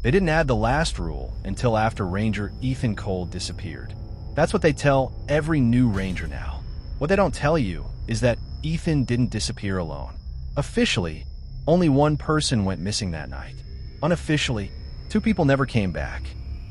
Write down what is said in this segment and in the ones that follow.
They didn't add the last rule until after Ranger Ethan Cole disappeared. That's what they tell every new ranger now. What they don't tell you is that Ethan didn't disappear alone. Officially, only one person went missing that night. Unofficially, two people never came back.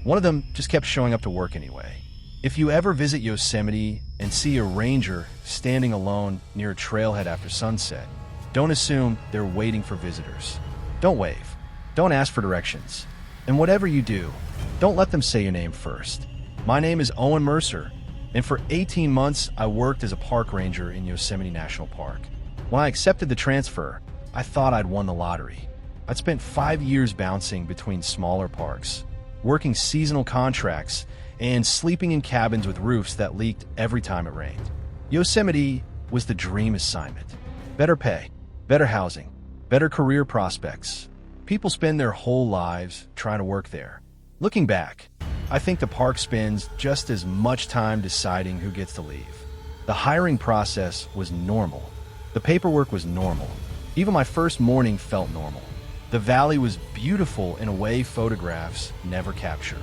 One of them just kept showing up to work anyway. If you ever visit Yosemite and see a ranger standing alone near a trailhead after sunset, don't assume they're waiting for visitors. Don't wave. Don't ask for directions. And whatever you do, don't let them say your name first. My name is Owen Mercer, and for 18 months I worked as a park ranger in Yosemite National Park. When I accepted the transfer, I thought I'd won the lottery. I'd spent 5 years bouncing between smaller parks, working seasonal contracts, and sleeping in cabins with roofs that leaked every time it rained. Yosemite was the dream assignment. Better pay, better housing, better career prospects. People spend their whole lives trying to work there. Looking back, I think the park spends just as much time deciding who gets to leave. The hiring process was normal. The paperwork was normal. Even my first morning felt normal. The valley was beautiful in a way photographs never capture.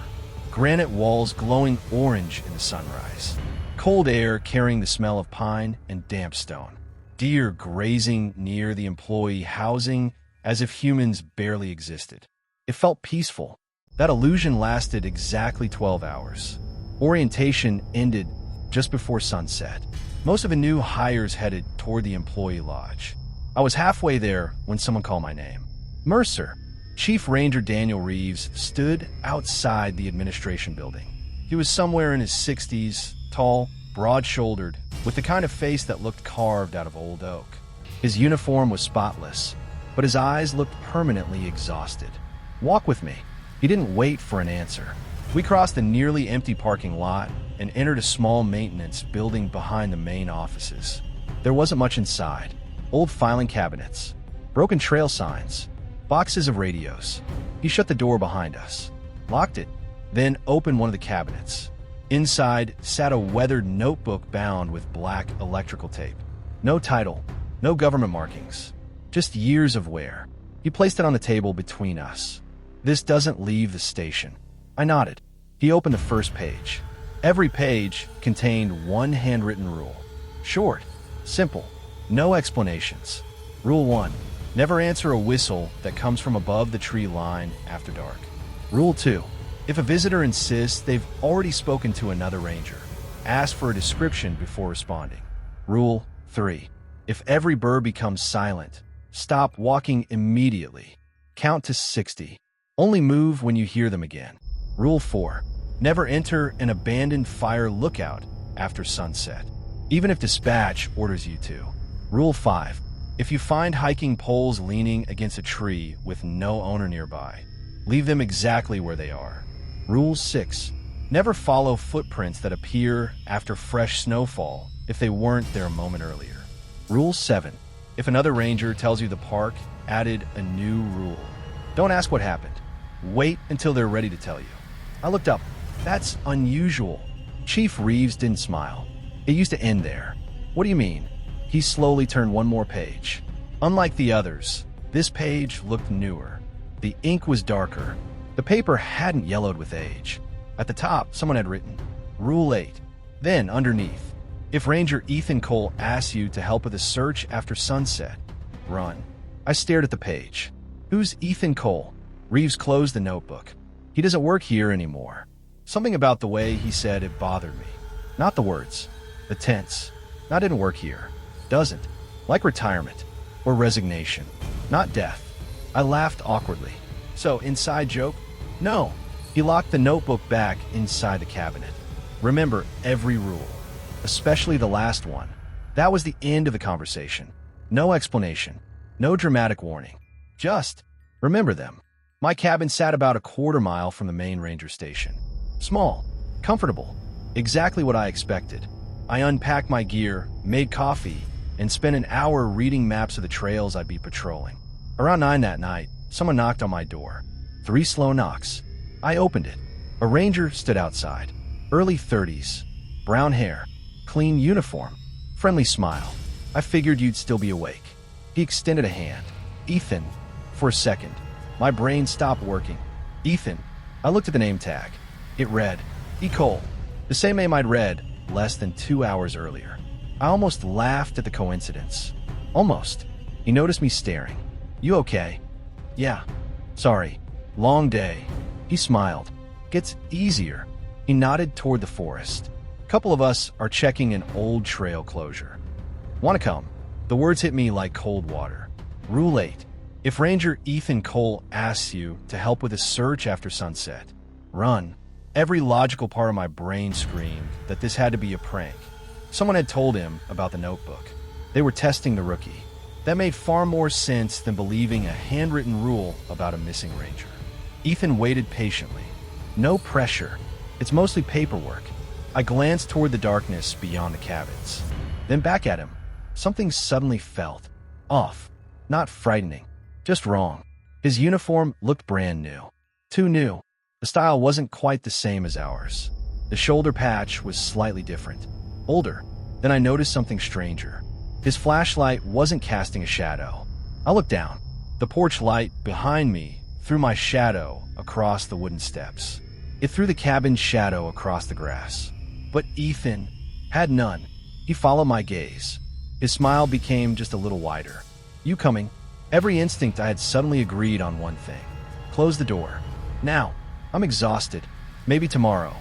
Granite walls glowing orange in the sunrise. Cold air carrying the smell of pine and damp stone. Deer grazing near the employee housing as if humans barely existed. It felt peaceful. That illusion lasted exactly 12 hours. Orientation ended just before sunset. Most of the new hires headed toward the employee lodge. I was halfway there when someone called my name. Mercer. Chief Ranger Daniel Reeves stood outside the administration building. He was somewhere in his 60s, tall, broad-shouldered, with the kind of face that looked carved out of old oak. His uniform was spotless, but his eyes looked permanently exhausted. "Walk with me." He didn't wait for an answer. We crossed the nearly empty parking lot and entered a small maintenance building behind the main offices. There wasn't much inside. Old filing cabinets, broken trail signs, boxes of radios. He shut the door behind us, locked it, then opened one of the cabinets. Inside sat a weathered notebook bound with black electrical tape. No title, no government markings, just years of wear. He placed it on the table between us. "This doesn't leave the station." I nodded. He opened the first page. Every page contained one handwritten rule. Short, simple, no explanations. Rule 1. Never answer a whistle that comes from above the tree line after dark. Rule 2. If a visitor insists they've already spoken to another ranger, ask for a description before responding. Rule 3. If every bird becomes silent, stop walking immediately. Count to 60. Only move when you hear them again. Rule 4. Never enter an abandoned fire lookout after sunset, even if dispatch orders you to. Rule 5. If you find hiking poles leaning against a tree with no owner nearby, leave them exactly where they are. Rule 6. Never follow footprints that appear after fresh snowfall if they weren't there a moment earlier. Rule 7. If another ranger tells you the park added a new rule, don't ask what happened. Wait until they're ready to tell you. I looked up. That's unusual. Chief Reeves didn't smile. It used to end there. What do you mean? He slowly turned one more page. Unlike the others, this page looked newer. The ink was darker. The paper hadn't yellowed with age. At the top, someone had written, Rule 8. Then, underneath, if Ranger Ethan Cole asks you to help with a search after sunset, run. I stared at the page. Who's Ethan Cole? Reeves closed the notebook. He doesn't work here anymore. Something about the way he said it bothered me. Not the words, the tense. Not didn't work here. Doesn't. Like retirement or resignation. Not death. I laughed awkwardly. So, inside joke? No. He locked the notebook back inside the cabinet. Remember every rule, especially the last one. That was the end of the conversation. No explanation. No dramatic warning. Just remember them. My cabin sat about a quarter mile from the main ranger station. Small, comfortable, exactly what I expected. I unpacked my gear, made coffee, and spent an hour reading maps of the trails I'd be patrolling. Around 9 that night, someone knocked on my door. 3 slow knocks. I opened it. A ranger stood outside. Early 30s, brown hair, clean uniform, friendly smile. I figured you'd still be awake. He extended a hand. Ethan. For a second, my brain stopped working. Ethan. I looked at the name tag. It read, E. Cole, the same name I'd read less than 2 hours earlier. I almost laughed at the coincidence. Almost. He noticed me staring. You okay? Yeah. Sorry. Long day. He smiled. Gets easier. He nodded toward the forest. A couple of us are checking an old trail closure. Wanna come? The words hit me like cold water. Rule 8. If Ranger Ethan Cole asks you to help with a search after sunset, run. Every logical part of my brain screamed that this had to be a prank. Someone had told him about the notebook. They were testing the rookie. That made far more sense than believing a handwritten rule about a missing ranger. Ethan waited patiently. No pressure. It's mostly paperwork. I glanced toward the darkness beyond the cabins. Then back at him. Something suddenly felt off. Not frightening. Just wrong. His uniform looked brand new. Too new. The style wasn't quite the same as ours. The shoulder patch was slightly different. Older. Then I noticed something stranger. His flashlight wasn't casting a shadow. I looked down. The porch light behind me threw my shadow across the wooden steps. It threw the cabin's shadow across the grass. But Ethan had none. He followed my gaze. His smile became just a little wider. You coming? Every instinct I had suddenly agreed on one thing. Close the door. Now. I'm exhausted. Maybe tomorrow.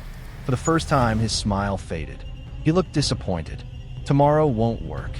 For the first time, his smile faded. He looked disappointed. Tomorrow won't work.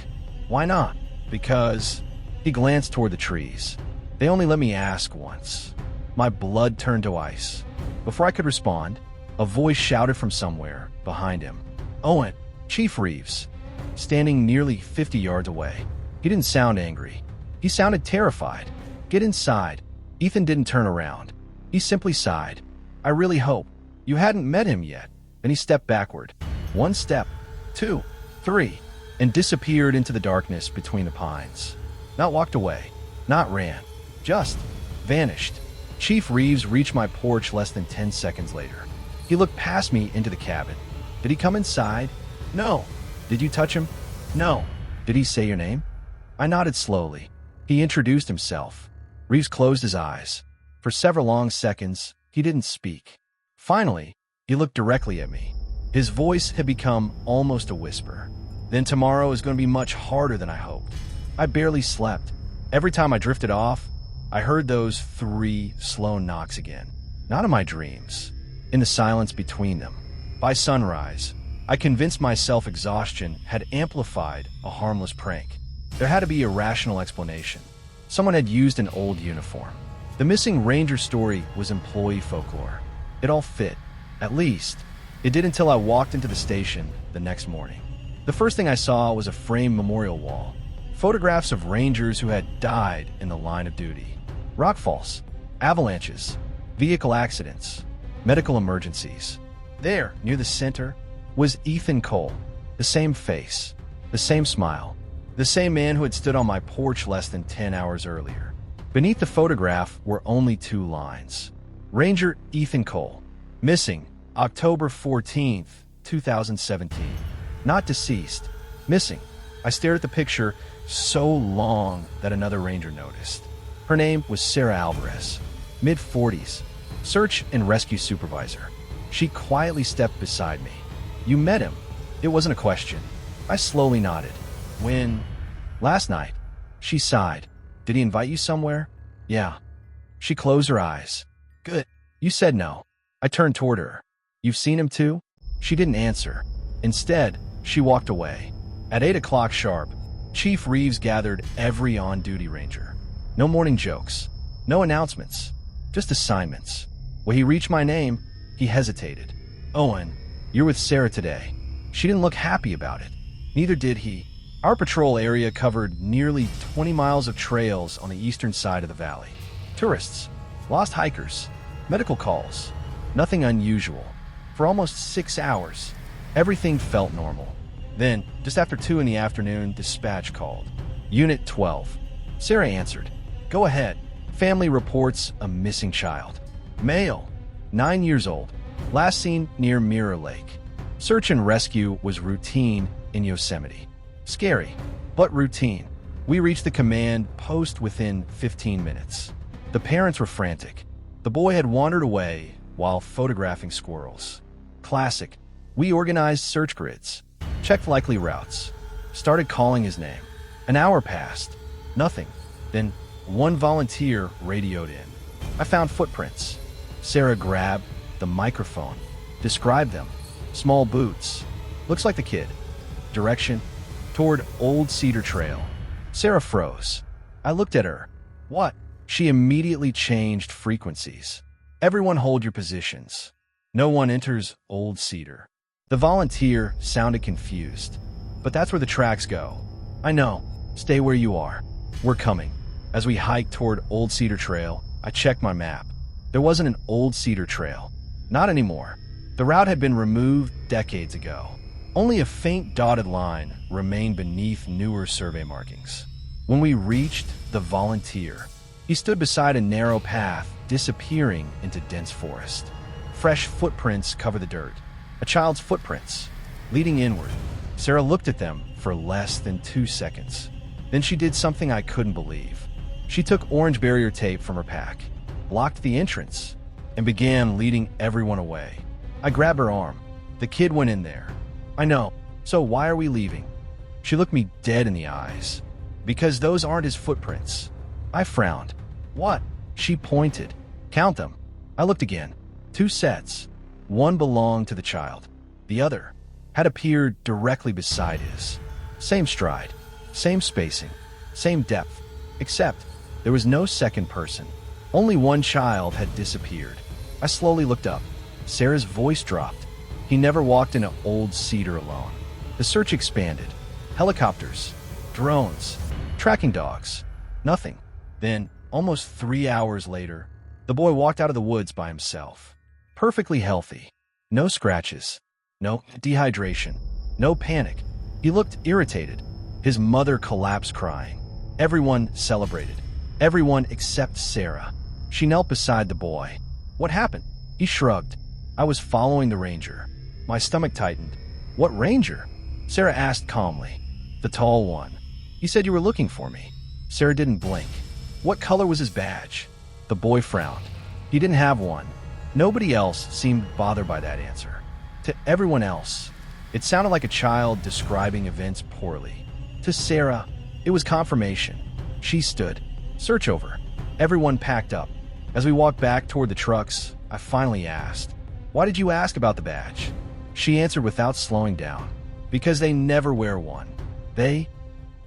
Why not? Because... He glanced toward the trees. They only let me ask once. My blood turned to ice. Before I could respond, a voice shouted from somewhere behind him. Owen, Chief Reeves, standing nearly 50 yards away. He didn't sound angry. He sounded terrified. Get inside. Ethan didn't turn around. He simply sighed. I really hope. You hadn't met him yet. Then he stepped backward. 1 step, 2, 3, and disappeared into the darkness between the pines. Not walked away. Not ran. Just vanished. Chief Reeves reached my porch less than 10 seconds later. He looked past me into the cabin. Did he come inside? No. Did you touch him? No. Did he say your name? I nodded slowly. He introduced himself. Reeves closed his eyes. For several long seconds, he didn't speak. Finally, he looked directly at me. His voice had become almost a whisper. Then tomorrow is going to be much harder than I hoped. I barely slept. Every time I drifted off, I heard those 3 slow knocks again. Not in my dreams. In the silence between them. By sunrise, I convinced myself exhaustion had amplified a harmless prank. There had to be a rational explanation. Someone had used an old uniform. The missing ranger story was employee folklore. It all fit. At least, it did until I walked into the station the next morning. The first thing I saw was a framed memorial wall. Photographs of rangers who had died in the line of duty. Rockfalls, avalanches, vehicle accidents, medical emergencies. There, near the center, was Ethan Cole. The same face, the same smile, the same man who had stood on my porch less than 10 hours earlier. Beneath the photograph were only 2 lines. Ranger Ethan Cole, missing, October 14th, 2017. Not deceased, missing. I stared at the picture so long that another ranger noticed. Her name was Sarah Alvarez, mid-40s, search and rescue supervisor. She quietly stepped beside me. You met him. It wasn't a question. I slowly nodded. When? Last night. She sighed. Did he invite you somewhere? Yeah. She closed her eyes. Good. You said no. I turned toward her. You've seen him too? She didn't answer. Instead, she walked away. At 8 o'clock sharp, Chief Reeves gathered every on-duty ranger. No morning jokes. No announcements. Just assignments. When he reached my name, he hesitated. Owen, you're with Sarah today. She didn't look happy about it. Neither did he. Our patrol area covered nearly 20 miles of trails on the eastern side of the valley. Tourists, lost hikers, medical calls. Nothing unusual. For almost 6 hours, everything felt normal. Then, just after 2 in the afternoon, dispatch called. Unit 12. Sarah answered. Go ahead. Family reports a missing child. Male, 9 years old. Last seen near Mirror Lake. Search and rescue was routine in Yosemite. Scary, but routine. We reached the command post within 15 minutes. The parents were frantic. The boy had wandered away while photographing squirrels. Classic. We organized search grids, checked likely routes, started calling his name. An hour passed. Nothing. Then one volunteer radioed in. I found footprints. Sarah grabbed the microphone. Described them. Small boots. Looks like the kid. Direction? Toward Old Cedar Trail. Sarah froze. I looked at her. What? She immediately changed frequencies. Everyone hold your positions. No one enters Old Cedar. The volunteer sounded confused. But that's where the tracks go. I know. Stay where you are. We're coming. As we hiked toward Old Cedar Trail, I checked my map. There wasn't an Old Cedar Trail. Not anymore. The route had been removed decades ago. Only a faint dotted line remained beneath newer survey markings. When we reached the volunteer, he stood beside a narrow path disappearing into dense forest. Fresh footprints covered the dirt. A child's footprints, leading inward. Sarah looked at them for less than 2 seconds. Then she did something I couldn't believe. She took orange barrier tape from her pack, blocked the entrance, and began leading everyone away. I grabbed her arm. The kid went in there. I know. So why are we leaving? She looked me dead in the eyes. Because those aren't his footprints. I frowned. What? She pointed. Count them. I looked again. 2 sets. One belonged to the child. The other had appeared directly beside his. Same stride, same spacing, same depth, except there was no second person. Only one child had disappeared. I slowly looked up. Sarah's voice dropped. He never walked into Old Cedar alone. The search expanded. Helicopters, drones, tracking dogs. Nothing. Then, almost 3 hours later, the boy walked out of the woods by himself. Perfectly healthy. No scratches. No dehydration. No panic. He looked irritated. His mother collapsed crying. Everyone celebrated. Everyone except Sarah. She knelt beside the boy. What happened? He shrugged. I was following the ranger. My stomach tightened. What ranger? Sarah asked calmly. The tall one. He said you were looking for me. Sarah didn't blink. What color was his badge? The boy frowned. He didn't have one. Nobody else seemed bothered by that answer. To everyone else, it sounded like a child describing events poorly. To Sarah, it was confirmation. She stood. Search over. Everyone packed up. As we walked back toward the trucks, I finally asked, "Why did you ask about the badge?" She answered without slowing down. Because they never wear one.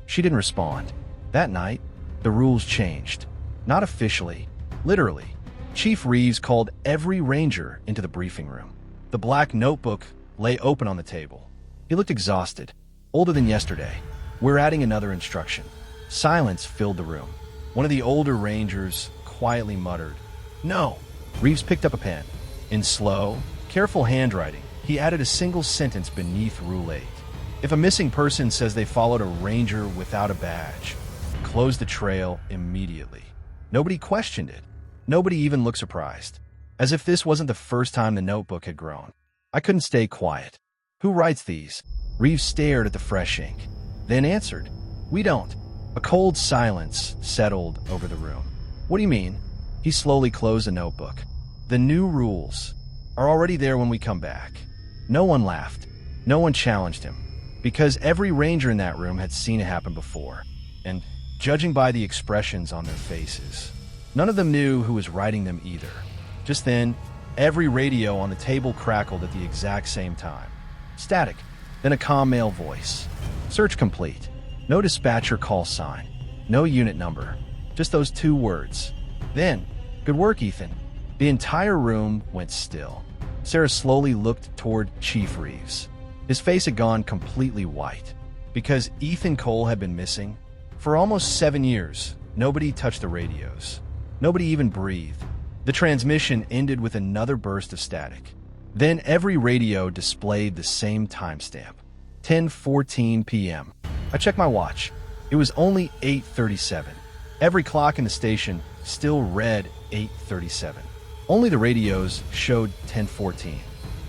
She didn't respond. That night, the rules changed. Not officially, literally. Chief Reeves called every ranger into the briefing room. The black notebook lay open on the table. He looked exhausted, older than yesterday. We're adding another instruction. Silence filled the room. One of the older rangers quietly muttered, "No." Reeves picked up a pen. In slow, careful handwriting, he added a single sentence beneath Rule 8. If a missing person says they followed a ranger without a badge, close the trail immediately. Nobody questioned it. Nobody even looked surprised. As if this wasn't the first time the notebook had grown. I couldn't stay quiet. Who writes these? Reeves stared at the fresh ink, then answered, "We don't." A cold silence settled over the room. What do you mean? He slowly closed the notebook. The new rules are already there when we come back. No one laughed. No one challenged him. Because every ranger in that room had seen it happen before. And judging by the expressions on their faces, none of them knew who was writing them either. Just then, every radio on the table crackled at the exact same time. Static, then a calm male voice. Search complete. No dispatcher call sign. No unit number. Just those 2 words. Then, good work, Ethan. The entire room went still. Sarah slowly looked toward Chief Reeves. His face had gone completely white. Because Ethan Cole had been missing, for almost 7 years, nobody touched the radios. Nobody even breathed. The transmission ended with another burst of static. Then every radio displayed the same timestamp, 10:14 p.m. I checked my watch. It was only 8:37. Every clock in the station still read 8:37. Only the radios showed 10:14.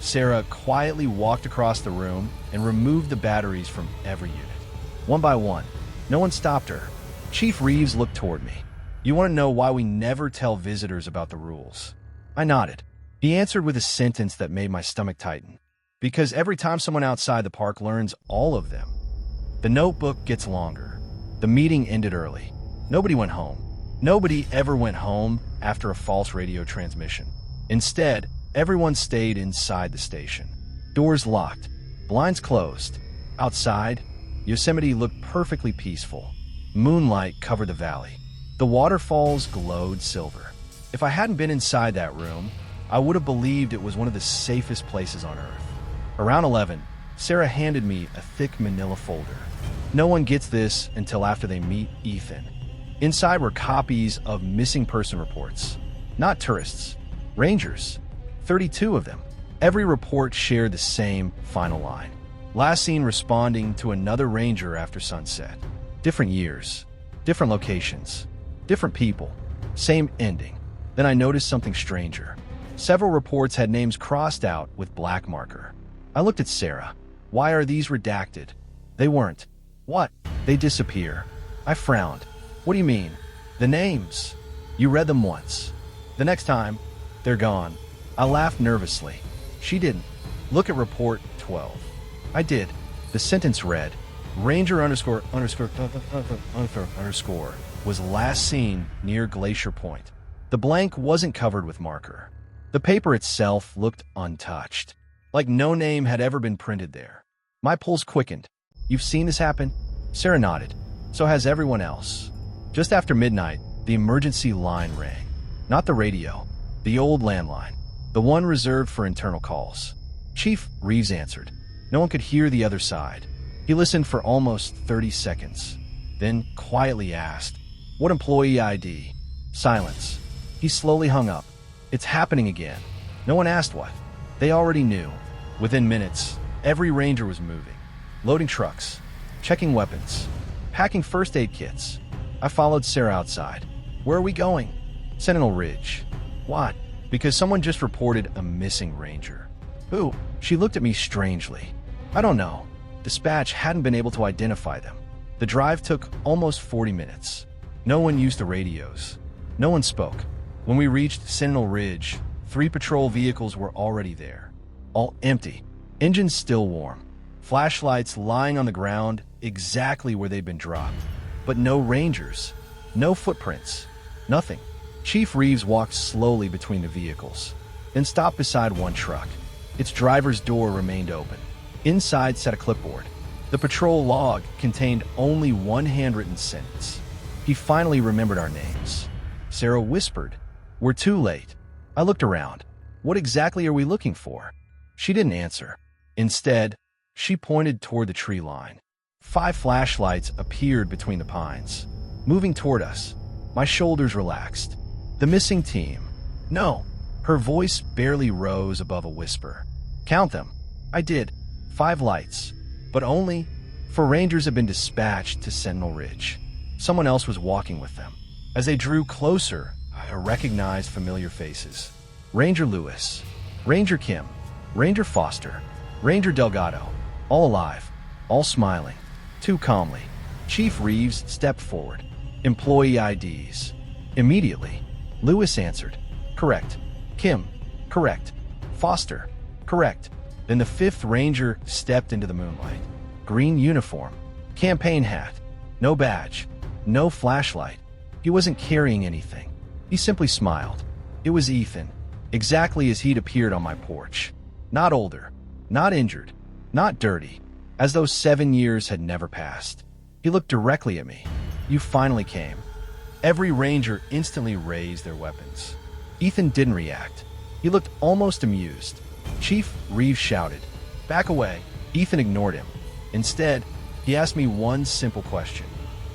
Sarah quietly walked across the room and removed the batteries from every unit. One by one. No one stopped her. Chief Reeves looked toward me. You want to know why we never tell visitors about the rules? I nodded. He answered with a sentence that made my stomach tighten. Because every time someone outside the park learns all of them, the notebook gets longer. The meeting ended early. Nobody went home. Nobody ever went home after a false radio transmission. Instead, everyone stayed inside the station. Doors locked, blinds closed. Outside, Yosemite looked perfectly peaceful. Moonlight covered the valley. The waterfalls glowed silver. If I hadn't been inside that room, I would have believed it was one of the safest places on Earth. Around 11, Sarah handed me a thick manila folder. No one gets this until after they meet Ethan. Inside were copies of missing person reports. Not tourists, rangers. 32 of them. Every report shared the same final line. Last seen responding to another ranger after sunset. Different years, different locations, different people, same ending. Then I noticed something stranger. Several reports had names crossed out with black marker. I looked at Sarah. Why are these redacted? They weren't. What? They disappear. I frowned. What do you mean? The names. You read them once. The next time, they're gone. I laughed nervously. She didn't. Look at report 12. I did. The sentence read, Ranger underscore was last seen near Glacier Point. The blank wasn't covered with marker. The paper itself looked untouched, like no name had ever been printed there. My pulse quickened. You've seen this happen? Sarah nodded. So has everyone else. Just after midnight, the emergency line rang. Not the radio, the old landline, the one reserved for internal calls. Chief Reeves answered. No one could hear the other side. He listened for almost 30 seconds, then quietly asked, What employee ID? Silence. He slowly hung up. It's happening again. No one asked what. They already knew. Within minutes, every ranger was moving, loading trucks, checking weapons, packing first aid kits. I followed Sarah outside. Where are we going? Sentinel Ridge. What? Because someone just reported a missing ranger. Who? She looked at me strangely. I don't know. Dispatch hadn't been able to identify them. The drive took almost 40 minutes. No one used the radios. No one spoke. When we reached Sentinel Ridge, 3 patrol vehicles were already there. All empty. Engines still warm. Flashlights lying on the ground exactly where they'd been dropped. But no rangers. No footprints. Nothing. Chief Reeves walked slowly between the vehicles, then stopped beside one truck. Its driver's door remained open. Inside sat a clipboard. The patrol log contained only one handwritten sentence. He finally remembered our names. Sarah whispered, We're too late. I looked around. What exactly are we looking for? She didn't answer. Instead, she pointed toward the tree line. 5 flashlights appeared between the pines, moving toward us. My shoulders relaxed. The missing team. No. Her voice barely rose above a whisper. Count them. I did. 5 lights. But only 4 rangers had been dispatched to Sentinel Ridge. Someone else was walking with them. As they drew closer, I recognized familiar faces. Ranger Lewis, Ranger Kim, Ranger Foster, Ranger Delgado, all alive, all smiling, too calmly. Chief Reeves stepped forward. Employee IDs. Immediately, Lewis answered, Correct. Kim, correct. Foster, correct. Then the 5th Ranger stepped into the moonlight. Green uniform, campaign hat, no badge, no flashlight. He wasn't carrying anything. He simply smiled. It was Ethan, exactly as he'd appeared on my porch. Not older, not injured, not dirty, as though 7 years had never passed. He looked directly at me. You finally came. Every ranger instantly raised their weapons. Ethan didn't react. He looked almost amused. Chief Reeves shouted, Back away. Ethan ignored him. Instead, he asked me one simple question.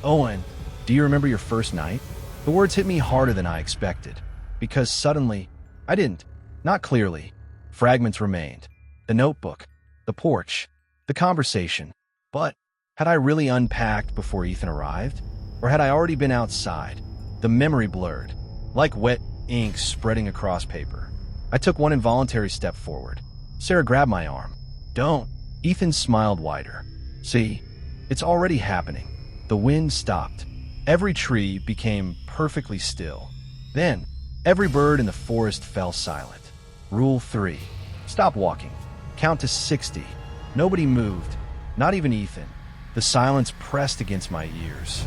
Owen, do you remember your first night? The words hit me harder than I expected, because suddenly, I didn't. Not clearly. Fragments remained. The notebook, the porch, the conversation. But had I really unpacked before Ethan arrived? Or had I already been outside? The memory blurred, like wet ink spreading across paper. I took one involuntary step forward. Sarah grabbed my arm. Don't. Ethan smiled wider. See, it's already happening. The wind stopped. Every tree became perfectly still. Then, Every bird in the forest fell silent. Rule 3. Stop walking. Count to 60. Nobody moved, not even Ethan. The silence pressed against my ears.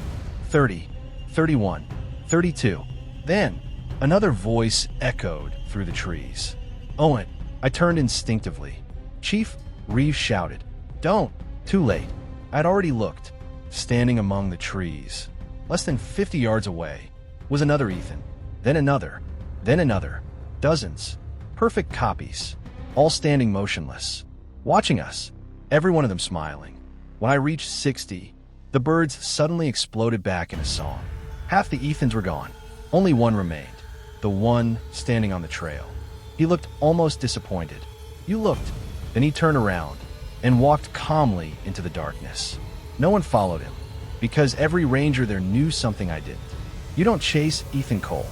30, 31, 32. Then, another voice echoed through the trees. Owen, I turned instinctively. Chief Reeves shouted. Don't. Too late. I'd already looked. Standing among the trees, less than 50 yards away, was another Ethan. Then another. Then another. Dozens. Perfect copies. All standing motionless. Watching us. Every one of them smiling. When I reached 60, the birds suddenly exploded back in a song. Half the Ethans were gone. Only one remained. The one standing on the trail. He looked almost disappointed. You looked. Then he turned around and walked calmly into the darkness. No one followed him, because every ranger there knew something I didn't. You don't chase Ethan Cole,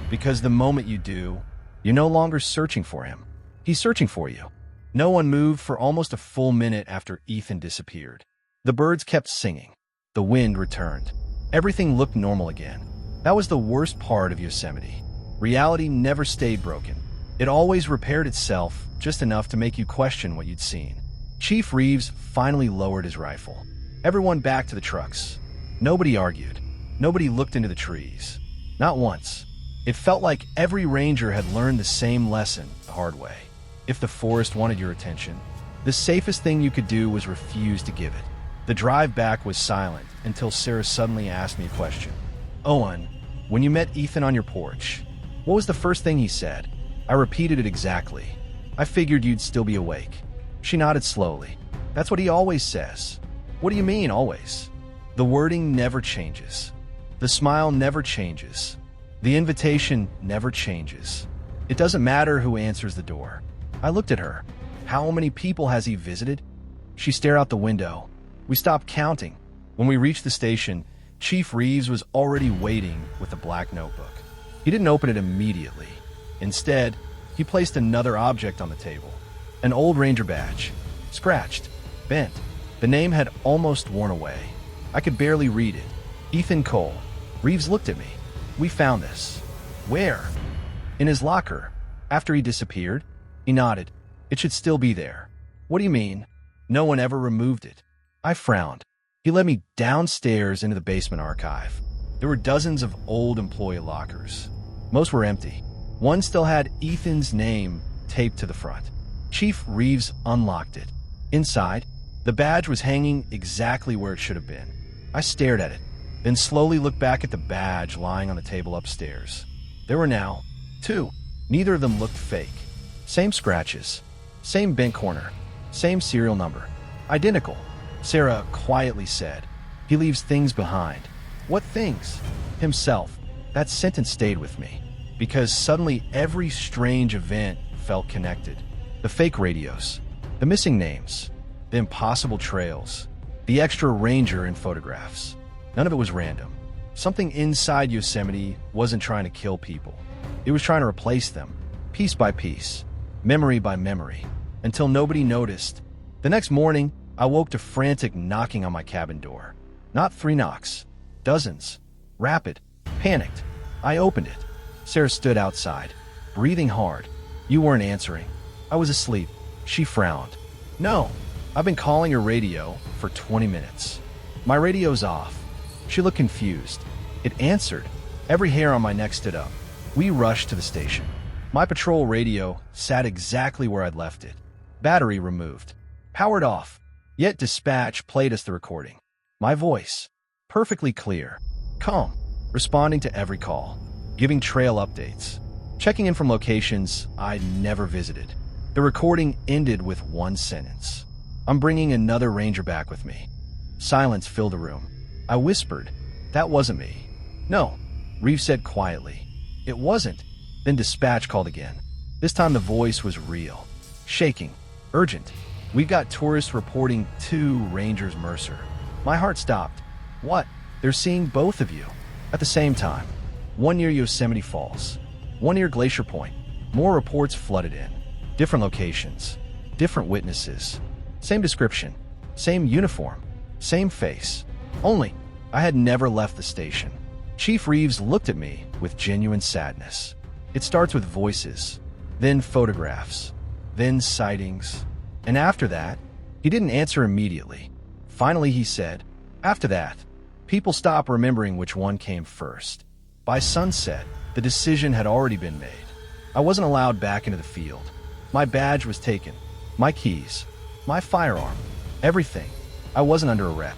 because the moment you do, you're no longer searching for him. He's searching for you. No one moved for almost a full minute after Ethan disappeared. The birds kept singing. The wind returned. Everything looked normal again. That was the worst part of Yosemite. Reality never stayed broken. It always repaired itself just enough to make you question what you'd seen. Chief Reeves finally lowered his rifle. Everyone back to the trucks. Nobody argued. Nobody looked into the trees. Not once. It felt like every ranger had learned the same lesson the hard way. If the forest wanted your attention, the safest thing you could do was refuse to give it. The drive back was silent until Sarah suddenly asked me a question. Owen, when you met Ethan on your porch, what was the first thing he said? I repeated it exactly. I figured you'd still be awake. She nodded slowly. That's what he always says. What do you mean, always? The wording never changes. The smile never changes. The invitation never changes. It doesn't matter who answers the door. I looked at her. How many people has he visited? She stared out the window. We stopped counting. When we reached the station, Chief Reeves was already waiting with a black notebook. He didn't open it immediately. Instead, he placed another object on the table. An old ranger badge. Scratched. Bent. The name had almost worn away. I could barely read it. Ethan Cole. Reeves looked at me. We found this. Where? In his locker. After he disappeared? He nodded. It should still be there. What do you mean? No one ever removed it. I frowned. He led me downstairs into the basement archive. There were dozens of old employee lockers. Most were empty. One still had Ethan's name taped to the front. Chief Reeves unlocked it. Inside, the badge was hanging exactly where it should have been. I stared at it, then slowly looked back at the badge lying on the table upstairs. There were now 2. Neither of them looked fake. Same scratches, same bent corner, same serial number. Identical. Sarah quietly said, he leaves things behind. What things? Himself. That sentence stayed with me, because suddenly every strange event felt connected. The fake radios, the missing names, the impossible trails, the extra ranger in photographs. None of it was random. Something inside Yosemite wasn't trying to kill people. It was trying to replace them, piece by piece, memory by memory, until nobody noticed. The next morning, I woke to frantic knocking on my cabin door. Not 3 knocks. Dozens. Rapid. Panicked. I opened it. Sarah stood outside, breathing hard. You weren't answering. I was asleep. She frowned. No, I've been calling your radio for 20 minutes. My radio's off. She looked confused. It answered. Every hair on my neck stood up. We rushed to the station. My patrol radio sat exactly where I'd left it. Battery removed. Powered off. Yet dispatch played us the recording. My voice. Perfectly clear. Calm. Responding to every call. Giving trail updates. Checking in from locations I'd never visited. The recording ended with one sentence. I'm bringing another ranger back with me. Silence filled the room. I whispered, that wasn't me. No, Reeves said quietly. It wasn't. Then dispatch called again. This time the voice was real. Shaking. Urgent. We got tourists reporting 2 Rangers Mercer. My heart stopped. What? They're seeing both of you. At the same time. One near Yosemite Falls. One near Glacier Point. More reports flooded in. Different locations. Different witnesses. Same description. Same uniform. Same face. Only, I had never left the station. Chief Reeves looked at me with genuine sadness. It starts with voices, then photographs, then sightings. And after that, he didn't answer immediately. Finally, he said, after that, people stop remembering which one came first. By sunset, the decision had already been made. I wasn't allowed back into the field. My badge was taken, my keys, my firearm, everything. I wasn't under arrest.